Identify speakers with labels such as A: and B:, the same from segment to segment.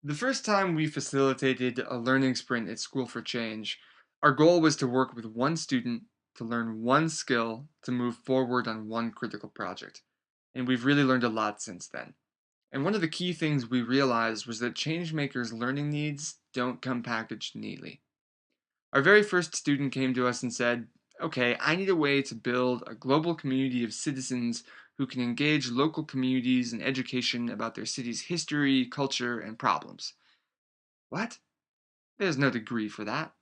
A: The first time we facilitated a learning sprint at School for Change, our goal was to work with one student to learn one skill to move forward on one critical project. And we've really learned a lot since then. And one of the key things we realized was that changemakers' learning needs don't come packaged neatly. Our very first student came to us and said, "Okay, I need a way to build a global community of citizens who can engage local communities in education about their city's history, culture, and problems." What? There's no degree for that.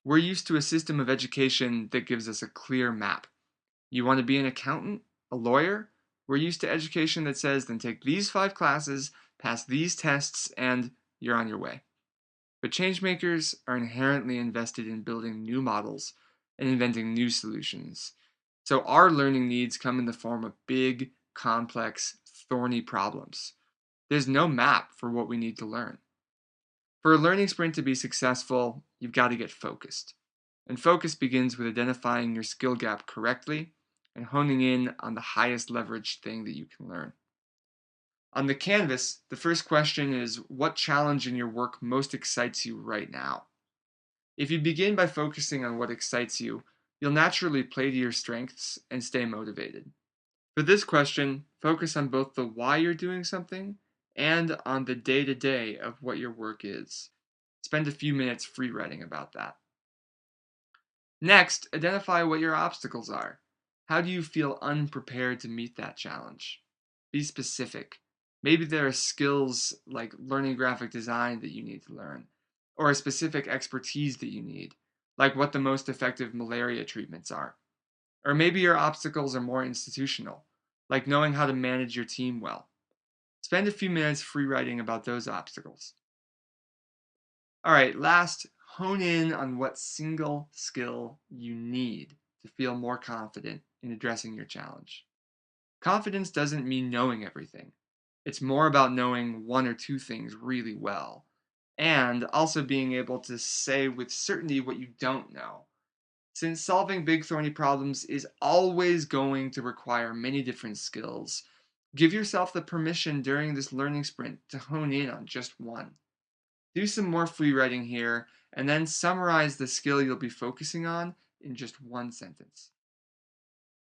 A: We're used to a system of education that gives us a clear map. You want to be an accountant? A lawyer? We're used to education that says, then take these 5 classes, pass these tests, and you're on your way. But changemakers are inherently invested in building new models and inventing new solutions. So our learning needs come in the form of big, complex, thorny problems. There's no map for what we need to learn. For a learning sprint to be successful, you've got to get focused. And focus begins with identifying your skill gap correctly and honing in on the highest leverage thing that you can learn. On the canvas, the first question is, what challenge in your work most excites you right now? If you begin by focusing on what excites you, you'll naturally play to your strengths and stay motivated. For this question, focus on both the why you're doing something and on the day to day of what your work is. Spend a few minutes free writing about that. Next, identify what your obstacles are. How do you feel unprepared to meet that challenge? Be specific. Maybe there are skills like learning graphic design that you need to learn, or a specific expertise that you need, like what the most effective malaria treatments are. Or maybe your obstacles are more institutional, like knowing how to manage your team well. Spend a few minutes free writing about those obstacles. All right, last, hone in on what single skill you need to feel more confident in addressing your challenge. Confidence doesn't mean knowing everything. It's more about knowing one or two things really well, and also being able to say with certainty what you don't know. Since solving big thorny problems is always going to require many different skills, give yourself the permission during this learning sprint to hone in on just one. Do some more free writing here, and then summarize the skill you'll be focusing on in just one sentence.